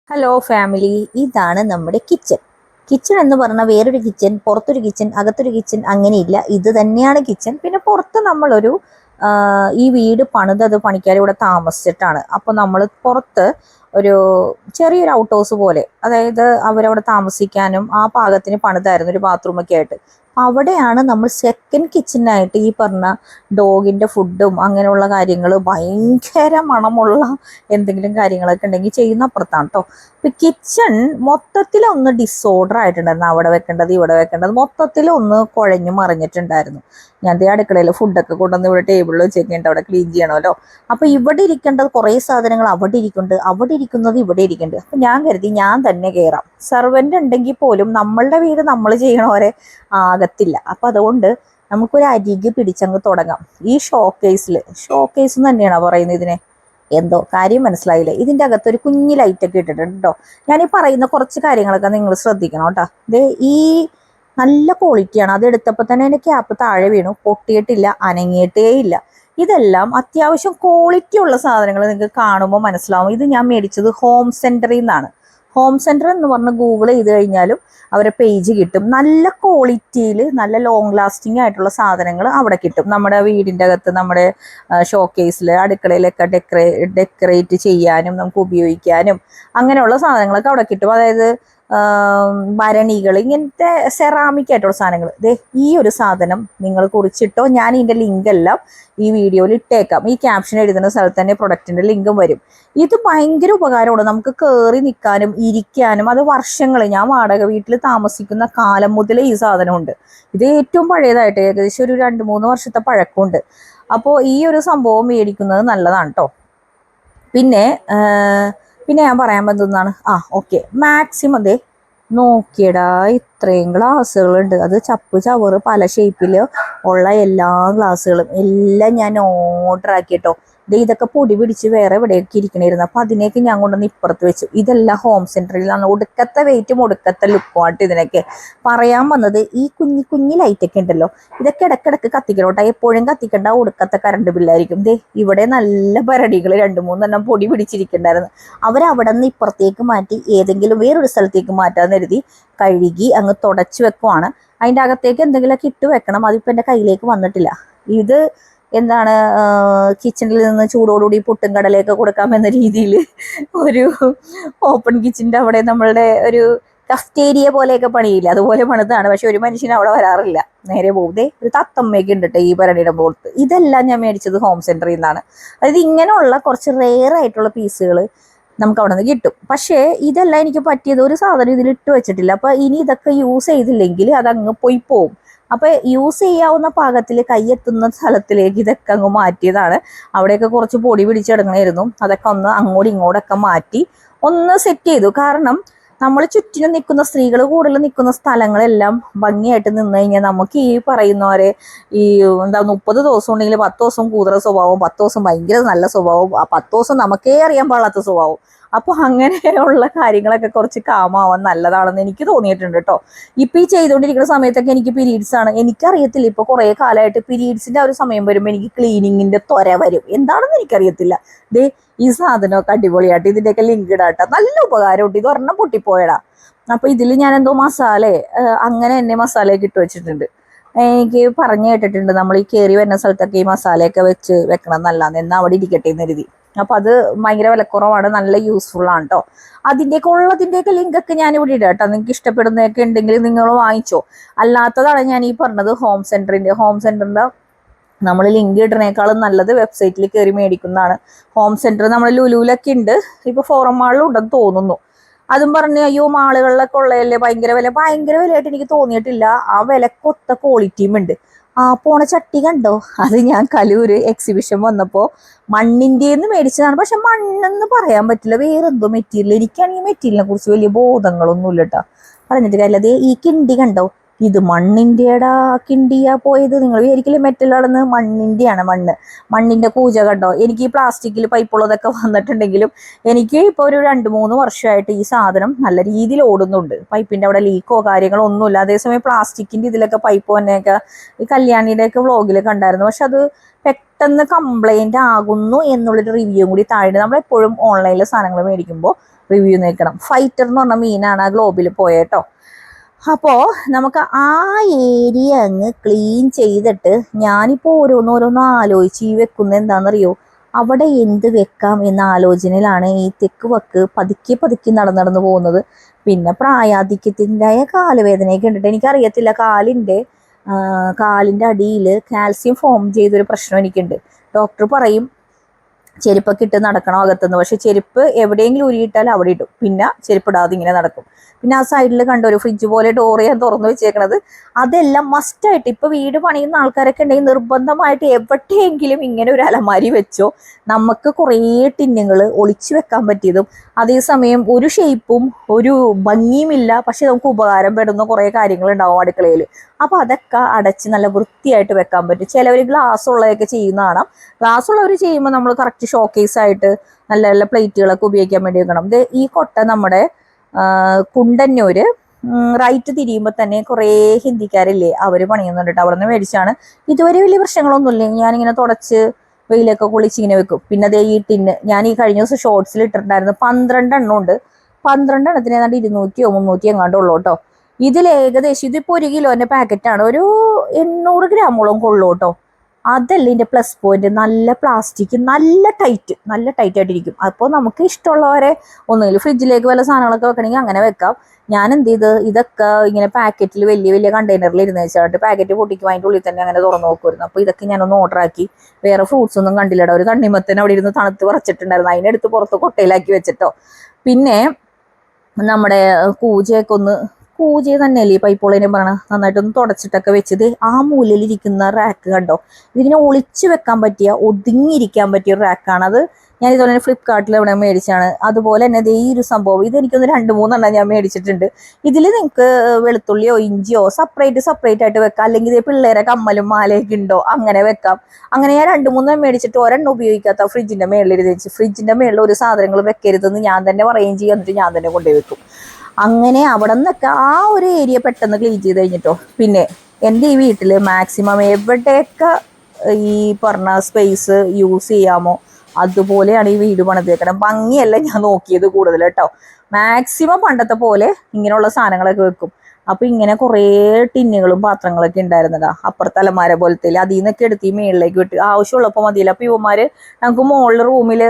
Hello family, ഇതാണ് നമ്മുടെ kitchen. Kitchen എന്ന് പറഞ്ഞാൽ വേറൊരു കിച്ചൺ, പുറത്തൊരു കിച്ചൺ, അകത്തൊരു കിച്ചൺ, അങ്ങനെയില്ല. ഇത് തന്നെയാണ് കിച്ചൺ. പിന്നെ പുറത്ത് നമ്മളൊരു ഈ വീട് പണിതത് പണിക്കാർ ഇവിടെ താമസിച്ചിട്ടാണ്. അപ്പോൾ നമ്മൾ പുറത്ത് ഒരു ചെറിയൊരു ഔട്ട് ഹൗസ് പോലെ, അതായത് അവരവിടെ താമസിക്കാനും ആ പാകത്തിന് പണിതായിരുന്നു, ഒരു ബാത്റൂമൊക്കെ ആയിട്ട്. അവിടെയാണ് നമ്മൾ സെക്കൻഡ് കിച്ചനായിട്ട് ഈ പറഞ്ഞ ഡോഗിൻ്റെ ഫുഡും അങ്ങനെയുള്ള കാര്യങ്ങൾ, ഭയങ്കര മണമുള്ള എന്തെങ്കിലും കാര്യങ്ങളൊക്കെ ഉണ്ടെങ്കിൽ ചെയ്യുന്ന അപ്പുറത്താണ് കേട്ടോ. ഇപ്പം കിച്ചൺ മൊത്തത്തിലൊന്ന് ഡിസോർഡർ ആയിട്ടുണ്ടായിരുന്നു. അവിടെ വെക്കേണ്ടത് ഇവിടെ വെക്കേണ്ടത് മൊത്തത്തിലൊന്ന് കുഴഞ്ഞു മറിഞ്ഞിട്ടുണ്ടായിരുന്നു. ഞാൻ ദേ അടുക്കളയിൽ ഫുഡൊക്കെ കൊണ്ടുവന്ന് ഇവിടെ ടേബിളിൽ വെച്ചേക്കുന്നുണ്ട്, അവിടെ ക്ലീൻ ചെയ്യണമല്ലോ. അപ്പോൾ ഇവിടെ ഇരിക്കേണ്ടത് കുറേ സാധനങ്ങൾ അവിടെ ഇരിക്കുന്നുണ്ട്, അവിടെ ഇരിക്കുന്നത് ഇവിടെ ഇരിക്കുന്നുണ്ട്. അപ്പം ഞാൻ കരുതി ഞാൻ തന്നെ കയറാം. സെർവൻ്റ് ഉണ്ടെങ്കിൽ പോലും നമ്മളുടെ വീട് നമ്മൾ ചെയ്യണവരെ ആകത്തില്ല. അപ്പം അതുകൊണ്ട് നമുക്കൊരു അരികെ പിടിച്ചങ്ങ് തുടങ്ങാം. ഈ ഷോക്കേസ് തന്നെയാണോ പറയുന്നത് ഇതിനെ? എന്തോ കാര്യം മനസ്സിലായില്ല. ഇതിൻ്റെ അകത്തൊരു കുഞ്ഞു ലൈറ്റൊക്കെ ഇട്ടിട്ടുണ്ട് കേട്ടോ. ഞാനീ പറയുന്ന കുറച്ച് കാര്യങ്ങളൊക്കെ നിങ്ങൾ ശ്രദ്ധിക്കണം കേട്ടോ. ഇത് ഈ നല്ല ക്വാളിറ്റിയാണ്. അത് എടുത്തപ്പോൾ തന്നെ അതിൻ്റെ ക്യാപ്പ് താഴെ വീണു, പൊട്ടിയിട്ടില്ല, അനങ്ങിയിട്ടേ ഇല്ല. ഇതെല്ലാം അത്യാവശ്യം ക്വാളിറ്റി ഉള്ള സാധനങ്ങൾ നിങ്ങൾക്ക് കാണുമ്പോൾ മനസ്സിലാവും. ഇത് ഞാൻ മേടിച്ചത് ഹോം സെൻറ്ററിൽ നിന്നാണ്. ഹോം സെൻറ്റർ എന്ന് പറഞ്ഞ് ഗൂഗിൾ ചെയ്ത് കഴിഞ്ഞാലും അവരെ പേജ് കിട്ടും. നല്ല ക്വാളിറ്റിയിൽ നല്ല ലോങ് ലാസ്റ്റിംഗ് ആയിട്ടുള്ള സാധനങ്ങൾ അവിടെ കിട്ടും. നമ്മുടെ വീടിൻ്റെ അകത്ത്, നമ്മുടെ ഷോക്കേസിൽ, അടുക്കളയിലൊക്കെ ഡെക്കറേറ്റ് ചെയ്യാനും നമുക്ക് ഉപയോഗിക്കാനും അങ്ങനെയുള്ള സാധനങ്ങളൊക്കെ അവിടെ കിട്ടും. അതായത് ഭരണികൾ, ഇങ്ങനത്തെ സെറാമിക് ആയിട്ടുള്ള സാധനങ്ങൾ. ഈ ഒരു സാധനം നിങ്ങൾ കുറിച്ചിട്ടോ, ഞാൻ ഇതിൻ്റെ ലിങ്ക് എല്ലാം ഈ വീഡിയോയിൽ ഇട്ടേക്കാം. ഈ ക്യാപ്ഷൻ എഴുതുന്ന സ്ഥലത്ത് തന്നെ പ്രൊഡക്റ്റിൻ്റെ ലിങ്കും വരും. ഇത് ഭയങ്കര ഉപകാരമാണ്. നമുക്ക് കയറി നിൽക്കാനും ഇരിക്കാനും. അത് വർഷങ്ങൾ, ഞാൻ വാടക വീട്ടിൽ താമസിക്കുന്ന കാലം മുതൽ ഈ സാധനമുണ്ട്. ഇത് ഏറ്റവും പഴയതായിട്ട് ഏകദേശം ഒരു 2-3 വർഷത്തെ പഴക്കമുണ്ട്. അപ്പോൾ ഈ ഒരു സംഭവം മേടിക്കുന്നത് നല്ലതാണ് കേട്ടോ. പിന്നെ ഞാൻ പറയാൻ പറ്റുന്നതാണ്, ഓക്കെ, മാക്സിമം നോക്കിയടാ, ഇത്രയും ഗ്ലാസ്സുകളുണ്ട്. അത് ചപ്പ് ചവറ് പല ഷേപ്പിൽ ഉള്ള എല്ലാ ഗ്ലാസ്സുകളും എല്ലാം ഞാൻ ഓർഡർ ആക്കിയിട്ടോ. ഇതൊക്കെ പൊടി പിടിച്ച് വേറെ എവിടെയൊക്കെ ഇരിക്കണമായിരുന്നു. അപ്പം അതിനെയൊക്കെ ഞാൻ കൊണ്ടുവന്ന് ഇപ്പുറത്ത് വെച്ചു. ഇതെല്ലാം ഹോം സെൻറ്ററിലാണ്. ഒടുക്കത്തെ വെയിറ്റും ഒടുക്കത്തെ ലുക്കുമായിട്ട് ഇതിനൊക്കെ പറയാൻ വന്നത്. ഈ കുഞ്ഞി ലൈറ്റൊക്കെ ഉണ്ടല്ലോ, ഇതൊക്കെ ഇടയ്ക്കിടയ്ക്ക് കത്തിക്കണോട്ടെ. എപ്പോഴും കത്തിക്കേണ്ട, ഒടുക്കത്തെ കറണ്ട് ബില്ലായിരിക്കും. ഇവിടെ നല്ല ഭരണികൾ 2-3 എണ്ണം പൊടി പിടിച്ചിരിക്കണ്ടായിരുന്നു. അവരവിടെ നിന്ന് ഇപ്പുറത്തേക്ക് മാറ്റി ഏതെങ്കിലും വേറൊരു സ്ഥലത്തേക്ക് മാറ്റാമെന്ന് കരുതി കഴുകി അങ്ങ് തുടച്ച് വെക്കുവാണ്. അതിൻ്റെ അകത്തേക്ക് എന്തെങ്കിലുമൊക്കെ ഇട്ട് വെക്കണം. അതിപ്പോൾ എൻ്റെ കയ്യിലേക്ക് വന്നിട്ടില്ല. ഇത് എന്താണ്, കിച്ചണിൽ നിന്ന് ചൂടോടുകൂടി പുട്ടും കടലയൊക്കെ കൊടുക്കാമെന്ന രീതിയിൽ ഒരു ഓപ്പൺ കിച്ചൻ്റെ അവിടെ നമ്മളുടെ ഒരു കഫ്റ്റേരിയ പോലെയൊക്കെ പണിയില്ല, അതുപോലെ പണിതാണ്. പക്ഷെ ഒരു മനുഷ്യന് അവിടെ വരാറില്ല, നേരെ പോകും. ഒരു തത്തമ്മയൊക്കെ ഉണ്ട് ഈ ഭരണിയുടെ പുറത്ത്. ഇതെല്ലാം ഞാൻ മേടിച്ചത് ഹോം സെൻറ്ററിൽ നിന്നാണ്. അതായത് ഇങ്ങനെയുള്ള കുറച്ച് റെയർ ആയിട്ടുള്ള പീസുകൾ നമുക്ക് അവിടെ നിന്ന് കിട്ടും. പക്ഷേ ഇതെല്ലാം എനിക്ക് പറ്റിയത്, ഒരു സാധനം ഇതിലിട്ട് വെച്ചിട്ടില്ല. അപ്പോൾ ഇനി ഇതൊക്കെ യൂസ് ചെയ്തില്ലെങ്കിൽ അതങ്ങ് പോവും. അപ്പോൾ യൂസ് ചെയ്യാവുന്ന പാകത്തിൽ കൈയെത്തുന്ന സ്ഥലത്തിലേക്ക് ഇതൊക്കെ അങ്ങ് മാറ്റിയതാണ്. അവിടെയൊക്കെ കുറച്ച് പൊടി പിടിച്ചെടുക്കണമായിരുന്നു. അതൊക്കെ ഒന്ന് അങ്ങോട്ടും ഇങ്ങോട്ടൊക്കെ മാറ്റി ഒന്ന് സെറ്റ് ചെയ്തു. കാരണം നമ്മൾ ചുറ്റിനും നിൽക്കുന്ന സ്ത്രീകൾ കൂടുതൽ നിൽക്കുന്ന സ്ഥലങ്ങളെല്ലാം ഭംഗിയായിട്ട് നിന്ന് കഴിഞ്ഞാൽ നമുക്ക് ഈ പറയുന്നവരെ ഈ 30 ദിവസം ഉണ്ടെങ്കിൽ 10 ദിവസം കൂതറ സ്വഭാവം, 10 ദിവസം ഭയങ്കര നല്ല സ്വഭാവം, 10 ദിവസം നമുക്കേ അറിയാൻ പാടാത്ത സ്വഭാവം. അപ്പോൾ അങ്ങനെയുള്ള കാര്യങ്ങളൊക്കെ കുറച്ച് കാമാവാൻ നല്ലതാണെന്ന് എനിക്ക് തോന്നിയിട്ടുണ്ട് കേട്ടോ. ഇപ്പം ഈ ചെയ്തുകൊണ്ടിരിക്കുന്ന സമയത്തൊക്കെ എനിക്ക് പീരീഡ്സ് ആണ്. എനിക്കറിയത്തില്ല, ഇപ്പോൾ കുറേ കാലമായിട്ട് പീരീഡ്സിൻ്റെ ആ ഒരു സമയം വരുമ്പോൾ എനിക്ക് ക്ലീനിങ്ങിൻ്റെ ത്വര വരും. എന്താണെന്ന് എനിക്കറിയത്തില്ല. ഈ സാധനമൊക്കെ അടിപൊളിയായിട്ട്, ഇതിൻ്റെയൊക്കെ ലിങ്ക് ഇടാട്ടോ. നല്ല ഉപകാരമുണ്ട്. ഇത് ഒരെണ്ണം പൊട്ടിപ്പോയടാ. അപ്പോൾ ഇതിൽ ഞാൻ എന്തോ അങ്ങനെ തന്നെ മസാലയൊക്കെ ഇട്ട് വെച്ചിട്ടുണ്ട്. എനിക്ക് പറഞ്ഞു കേട്ടിട്ടുണ്ട്, നമ്മൾ ഈ കയറി വരുന്ന സ്ഥലത്തൊക്കെ ഈ മസാലയൊക്കെ വെക്കണം നല്ലതാണ്, എന്നാൽ അവിടെ ഇരിക്കട്ടെ എന്ന് കരുതി. അപ്പോൾ അത് ഭയങ്കര വിലക്കുറവാണ്, നല്ല യൂസ്ഫുള്ളാണ് കേട്ടോ. ഉള്ളതിൻ്റെയൊക്കെ ലിങ്കൊക്കെ ഞാൻ ഇവിടെ ഇടാം കേട്ടോ. നിങ്ങൾക്ക് ഇഷ്ടപ്പെടുന്നതൊക്കെ ഉണ്ടെങ്കിൽ നിങ്ങൾ വാങ്ങിച്ചോ. അല്ലാത്തതാണ് ഞാൻ ഈ പറഞ്ഞത് ഹോം സെൻറ്ററിൻ്റെ നമ്മൾ ലിങ്ക് ഇടുന്നേക്കാളും നല്ലത് വെബ്സൈറ്റിൽ കയറി മേടിക്കുന്നതാണ്. ഹോം സെൻറ്റർ നമ്മൾ ലുലുവിലൊക്കെ ഉണ്ട്, ഇപ്പോൾ ഫോറം മാളിലും ഉണ്ടെന്ന് തോന്നുന്നു. അതും പറഞ്ഞ് അയ്യോ മാളുകളിലൊക്കെ ഉള്ളതല്ലേ ഭയങ്കര വിലയായിട്ട് എനിക്ക് തോന്നിയിട്ടില്ല. ആ വിലക്കൊത്ത ക്വാളിറ്റിയും ഉണ്ട്. പോണ ചട്ടി കണ്ടോ, അത് ഞാൻ കലൂര് എക്സിബിഷൻ വന്നപ്പോൾ മണ്ണിൻ്റെന്ന് മേടിച്ചതാണ്. പക്ഷെ മണ്ണെന്ന് പറയാൻ പറ്റില്ല, വേറെന്തോ മെറ്റീരിയൽ. എനിക്കാണെങ്കിൽ മെറ്റീരിയലിനെ കുറിച്ച് വലിയ ബോധങ്ങളൊന്നുമില്ല കേട്ടോ. പറഞ്ഞിട്ട് കാര്യമില്ല. ഈ കിണ്ടി കണ്ടോ, ഇത് മണ്ണിൻ്റെടാ. കിണ്ടിയാ പോയത്. നിങ്ങൾ വിചാരിക്കില്ലേ മെറ്റലാണെന്ന്? മണ്ണിൻ്റെയാണ്. മണ്ണിൻ്റെ കൂജ കണ്ടോ. എനിക്ക് ഈ പ്ലാസ്റ്റിക്കിൽ പൈപ്പുള്ളതൊക്കെ വന്നിട്ടുണ്ടെങ്കിലും എനിക്ക് ഇപ്പോൾ ഒരു 2-3 വർഷമായിട്ട് ഈ സാധനം നല്ല രീതിയിൽ ഓടുന്നുണ്ട്. പൈപ്പിൻ്റെ അവിടെ ലീക്കോ കാര്യങ്ങളോ ഒന്നുമില്ല. അതേസമയം പ്ലാസ്റ്റിക്കിൻ്റെ ഇതിലൊക്കെ പൈപ്പ് തന്നെയൊക്കെ ഈ കല്യാണിയുടെയൊക്കെ വ്ളോഗിൽ കണ്ടായിരുന്നു. പക്ഷെ അത് പെട്ടെന്ന് കംപ്ലൈൻറ്റ് ആകുന്നു എന്നുള്ളൊരു റിവ്യൂ കൂടി താഴെ. നമ്മളെപ്പോഴും ഓൺലൈനിൽ സാധനങ്ങൾ മേടിക്കുമ്പോൾ റിവ്യൂ നിൽക്കണം. ഫൈറ്റർ എന്ന് പറഞ്ഞ മീനാണ് ആ ഗ്ലോബിൽ പോയേട്ടോ. അപ്പോൾ നമുക്ക് ആ ഏരിയ അങ്ങ് ക്ലീൻ ചെയ്തിട്ട് ഞാനിപ്പോൾ ഓരോന്നോരോന്ന് ആലോചിച്ച് ഈ വെക്കുന്നത് എന്താണെന്നറിയോ, അവിടെ എന്ത് വെക്കാം എന്ന ആലോചനയിലാണ് ഈ തെക്ക് വക്ക് പതുക്കെ പതുക്കെ നടന്നു പോകുന്നത്. പിന്നെ പ്രായാധിക്യത്തിൻ്റെതായ കാലുവേദനയൊക്കെ ഉണ്ടിട്ട് എനിക്കറിയത്തില്ല, കാലിൻ്റെ അടിയിൽ കാൽസ്യം ഫോം ചെയ്തൊരു പ്രശ്നം എനിക്കുണ്ട്. ഡോക്ടർ പറയും ചെരുപ്പൊക്കെ ഇട്ട് നടക്കണം അകത്തുനിന്ന്, പക്ഷെ ചെരുപ്പ് എവിടെയെങ്കിലും ഉരുയിട്ടാൽ അവിടെ ഇടും, പിന്നെ ചെരുപ്പിടാതെ ഇങ്ങനെ നടക്കും. പിന്നെ ആ സൈഡിൽ കണ്ട ഒരു ഫ്രിഡ്ജ് പോലെ ഡോർ ഞാൻ തുറന്നു വെച്ചേക്കണത്, അതെല്ലാം മസ്റ്റായിട്ട് ഇപ്പോൾ വീട് പണിയുന്ന ആൾക്കാരൊക്കെ ഉണ്ടെങ്കിൽ നിർബന്ധമായിട്ട് എവിടെയെങ്കിലും ഇങ്ങനെ ഒരു അലമാരി വെച്ചോ. നമുക്ക് കുറേ ടിന്നുകൾ ഒളിച്ചു വെക്കാൻ പറ്റിയതും അതേസമയം ഒരു ഷേപ്പും ഒരു ഭംഗിയുമില്ല, പക്ഷെ നമുക്ക് ഉപകാരം പെടുന്ന കുറേ കാര്യങ്ങൾ ഉണ്ടാവും അടുക്കളയിൽ. അപ്പോൾ അതൊക്കെ അടച്ച് നല്ല വൃത്തിയായിട്ട് വെക്കാൻ പറ്റും. ചിലവർ ഗ്ലാസ് ഉള്ളതൊക്കെ ചെയ്യുന്ന കാണാം. ഗ്ലാസ് ഉള്ളവർ ചെയ്യുമ്പോൾ നമ്മൾ കറക്റ്റ് ഷോക്കേസ് ആയിട്ട് നല്ല നല്ല പ്ലേറ്റുകളൊക്കെ ഉപയോഗിക്കാൻ വേണ്ടി വെക്കണം. ഈ കൊട്ട നമ്മുടെ കുണ്ടന്നൂര് റൈറ്റ് തിരിയുമ്പോൾ തന്നെ കുറേ ഹിന്ദിക്കാരില്ലേ, അവർ പണിയുന്നുണ്ട്. അവിടെ നിന്ന് മേടിച്ചാണ്. ഇതുവരെ വലിയ പ്രശ്നങ്ങളൊന്നുമില്ല. ഞാനിങ്ങനെ തുടച്ച് വെയിലൊക്കെ കുളിച്ച് ഇങ്ങനെ വെക്കും. പിന്നെ അതേ ഈ ടിന്ന് ഞാൻ ഈ കഴിഞ്ഞ ദിവസം ഷോർട്സിൽ ഇട്ടിട്ടുണ്ടായിരുന്നു. 12 എണ്ണം ഉണ്ട്. 12 എണ്ണത്തിന് ഏതാണ്ട് 200 300 എങ്ങാണ്ട് ഉള്ളൂ കേട്ടോ. ഇതിൽ ഏകദേശം ഇതിപ്പോൾ 1 കിലോൻ്റെ പാക്കറ്റാണ്, ഒരു 800 ഗ്രാമോളം കൊള്ളൂ കേട്ടോ. അതല്ല ഇതിൻ്റെ പ്ലസ് പോയിന്റ്. നല്ല പ്ലാസ്റ്റിക്, നല്ല ടൈറ്റ് ആയിട്ടിരിക്കും. അപ്പോൾ നമുക്ക് ഇഷ്ടമുള്ളവരെ ഒന്നുകിൽ ഫ്രിഡ്ജിലേക്ക് വല്ല സാധനങ്ങളൊക്കെ വെക്കണമെങ്കിൽ അങ്ങനെ വെക്കാം. ഞാൻ എന്ത് ചെയ്ത് ഇതൊക്കെ ഇങ്ങനെ പാക്കറ്റിൽ വലിയ വലിയ കണ്ടെയ്നറിൽ ഇരുന്ന് വെച്ചിട്ട് പാക്കറ്റ് പൊട്ടിക്കും, അതിൻ്റെ ഉള്ളിൽ തന്നെ അങ്ങനെ തുറന്നു നോക്കുമായിരുന്നു. അപ്പോൾ ഇതൊക്കെ ഞാനൊന്ന് ഓർഡർ ആക്കി. വേറെ ഫ്രൂട്ട്സ് ഒന്നും കണ്ടില്ലടോ. ഒരു തണ്ണിമത്തൻ അവിടെ ഇരുന്ന് തണുത്ത് പറിച്ചിട്ടുണ്ടായിരുന്നു, അതിനെടുത്ത് പുറത്ത് കൊട്ടയിലാക്കി വെച്ചിട്ടോ. പിന്നെ നമ്മുടെ കൂജ തന്നെയല്ലേ ഈ പൈപ്പോളിനെ പറയണത്, നന്നായിട്ടൊന്ന് തുടച്ചിട്ടൊക്കെ വെച്ചത്. ആ മൂലയിലിരിക്കുന്ന റാക്ക് കണ്ടോ, ഇതിനെ ഒളിച്ചു വെക്കാൻ പറ്റിയ, ഒതുങ്ങിയിരിക്കാൻ പറ്റിയ ഒരു റാക്കാണ് അത്. ഞാൻ ഇതുപോലെ ഫ്ലിപ്കാർട്ടിൽ ഇവിടെ മേടിച്ചാണ്. അതുപോലെ തന്നെ ഈ ഒരു സംഭവം ഇതെനിക്കൊന്ന് 2-3 എണ്ണം ഞാൻ മേടിച്ചിട്ടുണ്ട്. ഇതിൽ നിങ്ങൾക്ക് വെളുത്തുള്ളിയോ ഇഞ്ചിയോ സെപ്പറേറ്റ് ആയിട്ട് വെക്കാം. അല്ലെങ്കിൽ പിള്ളേരെ കമ്മലും മാലയൊക്കെ ഉണ്ടോ അങ്ങനെ വെക്കാം. അങ്ങനെ ഞാൻ 2-3 മേടിച്ചിട്ട് ഒരെണ്ണം ഉപയോഗിക്കാത്ത ഫ്രിഡ്ജിൻ്റെ മേളിൽ വെച്ച്, ഫ്രിഡ്ജിൻ്റെ മേളിൽ ഒരു സാധനങ്ങൾ വെക്കരുതെന്ന് ഞാൻ തന്നെ പറയുകയും ചെയ്യും. എന്നിട്ട് ഞാൻ തന്നെ കൊണ്ടുപോയി വെക്കും. അങ്ങനെ അവിടെ നിന്നൊക്കെ ആ ഒരു ഏരിയ പെട്ടെന്ന് ക്ലീൻ ചെയ്ത് കഴിഞ്ഞിട്ടോ. പിന്നെ എൻ്റെ ഈ വീട്ടിൽ മാക്സിമം എവിടെയൊക്കെ ഈ പറഞ്ഞ സ്പേസ് യൂസ് ചെയ്യാമോ അതുപോലെയാണ് ഈ വീട് പണിതേക്കണം. ഭംഗിയല്ല ഞാൻ നോക്കിയത് കൂടുതൽ കേട്ടോ. മാക്സിമം പണ്ടത്തെ പോലെ ഇങ്ങനെയുള്ള സാധനങ്ങളൊക്കെ വെക്കും. അപ്പോൾ ഇങ്ങനെ കുറേ ടിന്നുകളും പാത്രങ്ങളൊക്കെ ഉണ്ടായിരുന്നതാ അപ്പുറത്തെ അലമാര പോലത്തെ. അതിൽ നിന്നൊക്കെ എടുത്ത് ഈ മേളിലേക്ക് വിട്ട് ആവശ്യമുള്ളപ്പോൾ മതിയില്ല. അപ്പോൾ ഇവന്മാർ നമുക്ക് മുകളിൽ റൂമിൽ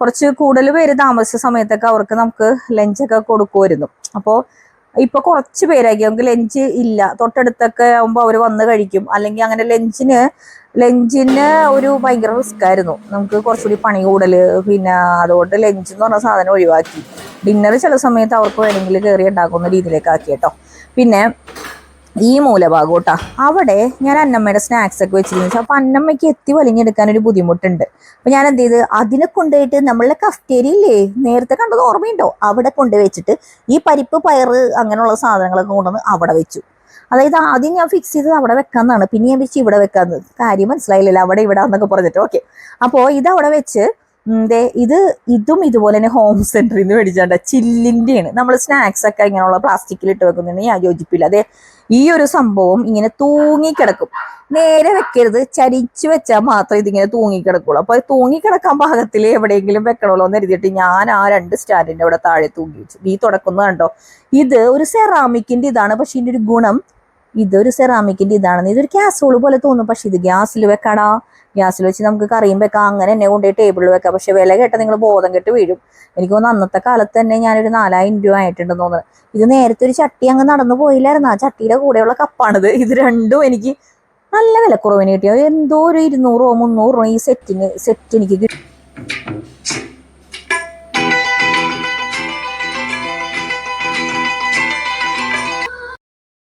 കുറച്ച് കൂടുതൽ പേര് താമസിച്ച സമയത്തൊക്കെ അവർക്ക് നമുക്ക് ലഞ്ചൊക്കെ കൊടുക്കുമായിരുന്നു. അപ്പോൾ ഇപ്പോൾ കുറച്ച് പേരാക്കി നമുക്ക് ലഞ്ച് ഇല്ല, തൊട്ടടുത്തൊക്കെ ആകുമ്പോൾ അവർ വന്ന് കഴിക്കും. അല്ലെങ്കിൽ അങ്ങനെ ലഞ്ചിന് ഒരു ഭയങ്കര റിസ്ക് ആയിരുന്നു, നമുക്ക് കുറച്ചുകൂടി പണി കൂടൽ. പിന്നെ അതുകൊണ്ട് ലഞ്ച് എന്ന് പറഞ്ഞ സാധനം ഒഴിവാക്കി. ഡിന്നർ ചില സമയത്ത് അവർക്ക് വേണമെങ്കിൽ കയറി ഉണ്ടാക്കുന്ന രീതിയിലേക്ക് ആക്കി കേട്ടോ. പിന്നെ ഈ മൂലഭാഗം കേട്ടോ, അവിടെ ഞാൻ അന്നമ്മയുടെ സ്നാക്സ് ഒക്കെ വെച്ചിരുന്നു. അപ്പോൾ അന്നമ്മയ്ക്ക് എത്തി വലിഞ്ഞെടുക്കാനൊരു ബുദ്ധിമുട്ടുണ്ട്. അപ്പോൾ ഞാൻ എന്ത് ചെയ്ത് അതിനെ കൊണ്ടുപോയിട്ട് നമ്മളുടെ കഫ്റ്റേരിയയില്ലേ നേരത്തെ കണ്ടത് ഓർമ്മയുണ്ടോ, അവിടെ കൊണ്ടുവച്ചിട്ട് ഈ പരിപ്പ് പയറ് അങ്ങനെയുള്ള സാധനങ്ങളൊക്കെ കൊണ്ടുവന്ന് അവിടെ വെച്ചു. അതായത് ആദ്യം ഞാൻ ഫിക്സ് ചെയ്തത് അവിടെ വെക്കാമെന്നാണ്, പിന്നെ ഞാൻ വെച്ച് ഇവിടെ വെക്കാമെന്ന്. കാര്യം മനസ്സിലായില്ലല്ലോ, അവിടെ ഇവിടെ എന്നൊക്കെ പറഞ്ഞിട്ട്. ഓക്കെ, അപ്പോൾ ഇതവിടെ വെച്ച് ഇതും ഇതുപോലെ തന്നെ ഹോം സെന്ററിൽ നിന്ന് മേടിച്ചാണ്ട ചില്ലിൻ്റെയാണ്. നമ്മൾ സ്നാക്സ് ഒക്കെ ഇങ്ങനെയുള്ള പ്ലാസ്റ്റിക്കിലിട്ട് വെക്കുന്നതിന് ഞാൻ യോജിപ്പില്ല. അതെ, ഈ ഒരു സംഭവം ഇങ്ങനെ തൂങ്ങിക്കിടക്കും. നേരെ വെക്കരുത്, ചരിച്ചു വെച്ചാൽ മാത്രമേ ഇതിങ്ങനെ തൂങ്ങിക്കിടക്കുള്ളൂ. അപ്പോൾ തൂങ്ങിക്കിടക്കാൻ പാകത്തിൽ എവിടെയെങ്കിലും വെക്കണമല്ലോ എന്ന് എഴുതിയിട്ട് ഞാൻ ആ 2 സ്റ്റാൻഡിൻ്റെ അവിടെ താഴെ തൂങ്ങി വെച്ചു. ഈ തുടക്കുന്നത് കണ്ടോ, ഇത് ഒരു സെറാമിക്കിൻ്റെ ഇതാണ്. പക്ഷെ ഇതിൻ്റെ ഒരു ഗുണം, ഇതൊരു സെറാമിക്കിൻ്റെ ഇതാണെന്ന്. ഇതൊരു കാസറോൾ പോലെ തോന്നും, പക്ഷെ ഇത് ഗ്യാസിൽ വെക്കടാ. ഗ്യാസിൽ വെച്ച് നമുക്ക് കറിയും വെക്കാം, അങ്ങനെ തന്നെ കൊണ്ടുപോയി ടേബിളിൽ വെക്കാം. പക്ഷെ വില കേട്ടാൽ നിങ്ങൾ ബോധം കെട്ട് വീഴും. എനിക്ക് തോന്നുന്നു അന്നത്തെ കാലത്ത് തന്നെ ഞാനൊരു 4000 രൂപ ആയിട്ടുണ്ടെന്ന് തോന്നുന്നത്. ഇത് നേരത്തെ ഒരു ചട്ടി അങ്ങ് നടന്നു പോയില്ലായിരുന്നു, ആ ചട്ടിയുടെ കൂടെയുള്ള കപ്പാണിത്. ഇത് രണ്ടും എനിക്ക് നല്ല വിലക്കുറവിന് കിട്ടിയ എന്തോ ഒരു 200 300 ഈ സെറ്റ് എനിക്ക് കിട്ടി.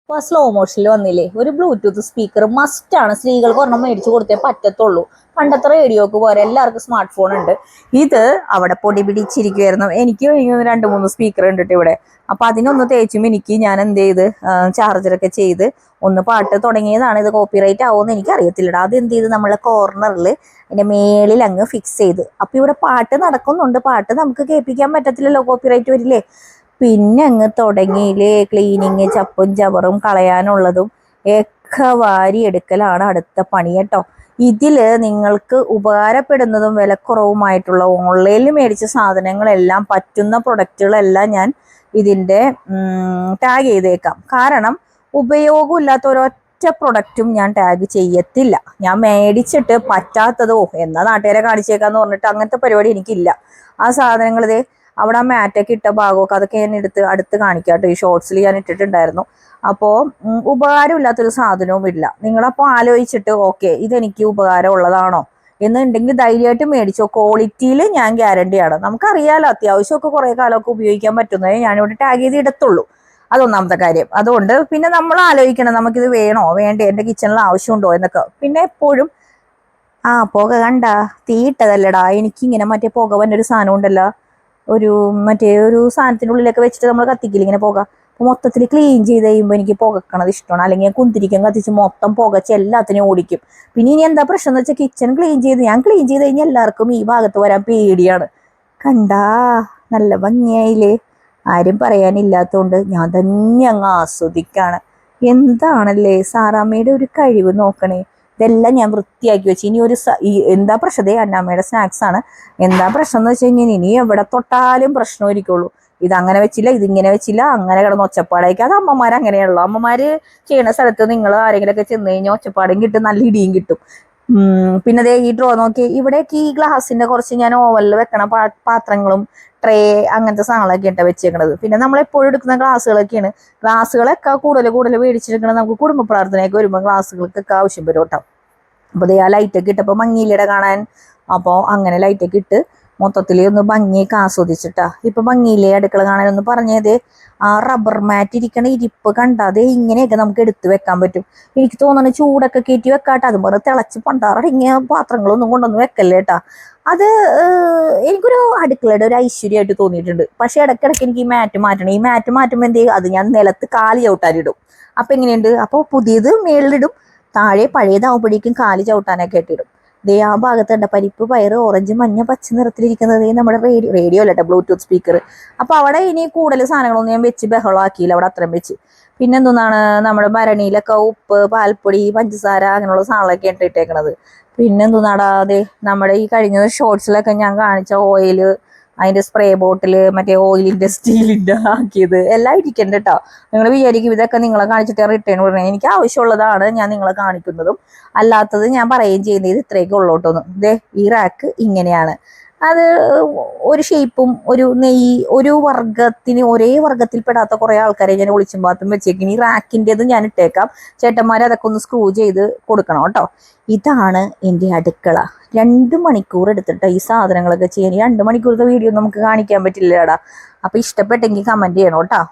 അപ്പോൾ സ്ലോ മോഷനിൽ വന്നില്ലേ ഒരു ബ്ലൂടൂത്ത് സ്പീക്കർ മസ്റ്റാണ്. സ്ത്രീകൾക്ക് ഒരെണ്ണം മേടിച്ചു കൊടുത്തേ പറ്റത്തുള്ളൂ. പണ്ടത്തെ റേഡിയോക്ക് പോരെ എല്ലാവർക്കും സ്മാർട്ട് ഫോൺ ഉണ്ട്. ഇത് അവിടെ പൊടി പിടിച്ചിരിക്കുമായിരുന്നു. എനിക്ക് 2-3 സ്പീക്കർ ഉണ്ട് ഇവിടെ. അപ്പോൾ അതിനൊന്ന് തേച്ചും എനിക്ക് ഞാൻ എന്ത് ചെയ്ത് ചാർജറൊക്കെ ചെയ്ത് ഒന്ന് പാട്ട് തുടങ്ങിയതാണ്. ഇത് കോപ്പിറൈറ്റ് ആവുമെന്ന് എനിക്കറിയത്തില്ലടാ. അത് എന്ത് ചെയ്ത് നമ്മളെ കോർണറിൽ അതിൻ്റെ മേളിൽ അങ്ങ് ഫിക്സ് ചെയ്ത്. അപ്പോൾ ഇവിടെ പാട്ട് നടക്കുന്നുണ്ട്. പാട്ട് നമുക്ക് കേൾപ്പിക്കാൻ പറ്റത്തില്ലല്ലോ, കോപ്പിറൈറ്റ് വരില്ലേ. പിന്നെ അങ്ങ് തുടങ്ങിയില്ലേ ക്ലീനിങ്, ചപ്പും ചവറും കളയാനുള്ളതും ഒക്കെ വാരി എടുക്കലാണ് അടുത്ത പണി കേട്ടോ. ഇതിൽ നിങ്ങൾക്ക് ഉപകാരപ്പെടുന്നതും വിലക്കുറവുമായിട്ടുള്ള ഓൺലൈനിൽ മേടിച്ച സാധനങ്ങളെല്ലാം പറ്റുന്ന പ്രൊഡക്റ്റുകളെല്ലാം ഞാൻ ഇതിൻ്റെ ടാഗ് ചെയ്തേക്കാം. കാരണം ഉപയോഗമില്ലാത്ത ഒരൊറ്റ പ്രൊഡക്റ്റും ഞാൻ ടാഗ് ചെയ്യത്തില്ല. ഞാൻ മേടിച്ചിട്ട് പറ്റാത്തതോ എന്നാ നാട്ടുകാരെ കാണിച്ചേക്കാന്ന് പറഞ്ഞിട്ട് അങ്ങനത്തെ പരിപാടി എനിക്കില്ല. ആ സാധനങ്ങൾ ഇതേ അവിടെ ആ മാറ്റൊക്കെ ഇട്ട ഭാഗമൊക്കെ അതൊക്കെ ഞാൻ അടുത്ത് കാണിക്കാം കേട്ടോ. ഈ ഷോർട്സിൽ ഞാൻ ഇട്ടിട്ടുണ്ടായിരുന്നു. അപ്പോൾ ഉപകാരമില്ലാത്തൊരു സാധനവും ഇല്ല. നിങ്ങളപ്പോൾ ആലോചിച്ചിട്ട് ഓക്കെ ഇതെനിക്ക് ഉപകാരമുള്ളതാണോ എന്നുണ്ടെങ്കിൽ ധൈര്യമായിട്ട് മേടിച്ചോ. ക്വാളിറ്റിയിൽ ഞാൻ ഗ്യാരണ്ടിയാണ്. നമുക്കറിയാലോ അത്യാവശ്യമൊക്കെ കുറേ കാലമൊക്കെ ഉപയോഗിക്കാൻ പറ്റുന്നതേ ഞാനിവിടെ ടാഗ് ചെയ്ത് ഇടത്തുള്ളൂ. അതൊന്നാമത്തെ കാര്യം. അതുകൊണ്ട് പിന്നെ നമ്മൾ ആലോചിക്കണം നമുക്കിത് വേണോ വേണ്ടേ, എൻ്റെ കിച്ചണിൽ ആവശ്യമുണ്ടോ എന്നൊക്കെ. പിന്നെ എപ്പോഴും പുക കണ്ട തീയിട്ടതല്ലടാ, എനിക്കിങ്ങനെ മറ്റേ പുക വന്നൊരു സാധനം ഉണ്ടല്ലോ, ഒരു സാധനത്തിൻ്റെ ഉള്ളിലൊക്കെ വെച്ചിട്ട് നമ്മൾ കത്തിക്കില്ല ഇങ്ങനെ പുക. അപ്പോൾ മൊത്തത്തിൽ ക്ലീൻ ചെയ്ത് കഴിയുമ്പോൾ എനിക്ക് പുകക്കണത് ഇഷ്ടമാണ്. അല്ലെങ്കിൽ കുന്തിരിക്കാൻ കത്തിച്ച് മൊത്തം പുകച്ച് എല്ലാത്തിനും ഓടിക്കും. പിന്നെ ഇനി എന്താ പ്രശ്നം എന്ന് വെച്ചാൽ കിച്ചൺ ഞാൻ ക്ലീൻ ചെയ്ത് കഴിഞ്ഞാൽ എല്ലാവർക്കും ഈ ഭാഗത്ത് വരാൻ പേടിയാണ്. കണ്ടാ നല്ല ഭംഗിയായില്ലേ, ആരും പറയാനില്ലാത്തതുകൊണ്ട് ഞാൻ തന്നെ അങ്ങ് ആസ്വദിക്കാണ്. എന്താണല്ലേ സാറാമ്മയുടെ ഒരു കഴിവ് നോക്കണേ. ഇതെല്ലാം ഞാൻ വൃത്തിയാക്കി വെച്ച് ഇനി എന്താ പ്രശ്നം, അന്നാമ്മയുടെ സ്നാക്സ് ആണ്. എന്താ പ്രശ്നം എന്ന് വെച്ച് കഴിഞ്ഞാൽ ഇനി എവിടെ തൊട്ടാലും പ്രശ്നമായിരിക്കുള്ളൂ. ഇതങ്ങനെ വെച്ചില്ല, ഇതിങ്ങനെ വെച്ചില്ല, അങ്ങനെ കിടന്ന് ഒച്ചപ്പാടായിരിക്കും. അത് അമ്മമാർ അങ്ങനെയുള്ളൂ. അമ്മമാര് ചെയ്യുന്ന സ്ഥലത്ത് നിങ്ങൾ ആരെങ്കിലുമൊക്കെ ചെന്ന് കഴിഞ്ഞാൽ ഒച്ചപ്പാടും കിട്ടും, നല്ല ഇടിയും കിട്ടും. പിന്നെ ദേ ഈ ഡ്രോ നോക്കി, ഇവിടേക്ക് ഈ ഗ്ലാസിന്റെ കുറച്ച് ഞാൻ ഓവലിൽ വെക്കണ പാത്രങ്ങളും ട്രേ അങ്ങനത്തെ സാധനങ്ങളൊക്കെ ഇട്ട് വെച്ചേക്കണത്. പിന്നെ നമ്മൾ എപ്പോഴും എടുക്കുന്ന ഗ്ലാസ്സുകളൊക്കെയാണ്. ഗ്ലാസ്സുകളൊക്കെ കൂടുതൽ മേടിച്ചെടുക്കണം. നമുക്ക് കുടുംബ പ്രാർത്ഥനയൊക്കെ വരുമ്പോൾ ഗ്ലാസ്സുകൾക്കൊക്കെ ആവശ്യം വരും കേട്ടോ. അപ്പോൾ ദേ ആ ലൈറ്റൊക്കെ ഇട്ടപ്പോൾ ഭംഗിയിലിടെ കാണാൻ. അപ്പോൾ അങ്ങനെ ലൈറ്റൊക്കെ ഇട്ട് മൊത്തത്തിൽ ഒന്ന് ഭംഗിയൊക്കെ ആസ്വദിച്ചിട്ടാ. ഇപ്പൊ ഭംഗിയില്ലേ അടുക്കള കാണാനൊന്ന് പറഞ്ഞതേ. ആ റബ്ബർ മാറ്റ് ഇരിക്കണ ഇരിപ്പ് കണ്ടാതെ ഇങ്ങനെയൊക്കെ നമുക്ക് എടുത്തു വെക്കാൻ പറ്റും. എനിക്ക് തോന്നുന്നു ചൂടൊക്കെ കയറ്റി വെക്കാട്ടെ. അതും പറഞ്ഞ് തിളച്ച് പണ്ടാറടങ്ങിയ പാത്രങ്ങളൊന്നും കൊണ്ടൊന്നും വെക്കല്ലേ കേട്ടാ. അത് എനിക്കൊരു അടുക്കളയുടെ ഒരു ഐശ്വര്യമായിട്ട് തോന്നിയിട്ടുണ്ട്. പക്ഷെ ഇടയ്ക്കിടയ്ക്ക് എനിക്ക് ഈ മാറ്റ് മാറ്റണം. ഈ മാറ്റ് മാറ്റുമ്പോൾ എന്ത് ചെയ്യും, അത് ഞാൻ നിലത്ത് കാല് ചവിട്ടാനിടും. അപ്പൊ എങ്ങനെയുണ്ട്, അപ്പോൾ പുതിയത് മേളിലിടും, താഴെ പഴയതാവുമ്പോഴേക്കും കാല് ചവിട്ടാനൊക്കെ ഇട്ടിടും. ദേ ആ ഭാഗത്തുണ്ട് പരിപ്പ്, പയറ്, ഓറഞ്ച്, മഞ്ഞ, പച്ച നിറത്തിലിരിക്കുന്നത് നമ്മുടെ റേഡിയോ അല്ല കേട്ടോ, ബ്ലൂടൂത്ത് സ്പീക്കർ. അപ്പോൾ അവിടെ ഇനി കൂടുതൽ സാധനങ്ങളൊന്നും ഞാൻ വെച്ച് ബഹളമാക്കിയില്ല, അവിടെ അത്രയും വെച്ച്. പിന്നെ എന്താണ് നമ്മുടെ ഭരണിയിലൊക്കെ ഉപ്പ്, പാൽപ്പൊടി, പഞ്ചസാര അങ്ങനെയുള്ള സാധനങ്ങളൊക്കെ ഇട്ടേക്കണത്. പിന്നെ എന്തുന്നാടാ അതെ നമ്മുടെ ഈ കഴിഞ്ഞ ഷോർട്സിലൊക്കെ ഞാൻ കാണിച്ച ഓയില്, അതിൻ്റെ സ്പ്രേ ബോട്ടിൽ, മറ്റേ ഓയിലിൻ്റെ സ്റ്റീലിൻ്റെ ആക്കിയത് എല്ലാം ഇരിക്കണ്ട കേട്ടോ. നിങ്ങൾ വിചാരിക്കും ഇതൊക്കെ നിങ്ങളെ കാണിച്ചിട്ട് റിട്ടേൺ വിടണേ. എനിക്ക് ആവശ്യമുള്ളതാണ് ഞാൻ നിങ്ങളെ കാണിക്കുന്നതും, അല്ലാത്തത് ഞാൻ പറയുകയും ചെയ്യുന്നത്. ഇത് ഇത്രയൊക്കെ ഉള്ളോട്ടൊന്ന്. ദേ ഈ റാക്ക് ഇങ്ങനെയാണ്. അത് ഒരു ഷേപ്പും ഒരു ഒരേ വർഗത്തിൽപ്പെടാത്ത കുറേ ആൾക്കാരെ ഞാൻ ഒളിച്ചും പാത്തും വെച്ചേക്കും. ഈ റാക്കിൻ്റെത് ഞാൻ ഇട്ടേക്കാം. ചേട്ടന്മാരെ അതൊക്കെ ഒന്ന് സ്ക്രൂ ചെയ്ത് കൊടുക്കണം കേട്ടോ. ഇതാണ് എൻ്റെ അടുക്കള. 2 മണിക്കൂർ എടുത്തിട്ട് ഈ സാധനങ്ങളൊക്കെ ചെയ്യാൻ. ഈ 2 മണിക്കൂറത്തെ വീഡിയോ നമുക്ക് കാണിക്കാൻ പറ്റില്ലടാ. അപ്പൊ ഇഷ്ടപ്പെട്ടെങ്കിൽ കമന്റ് ചെയ്യണം കേട്ടോ.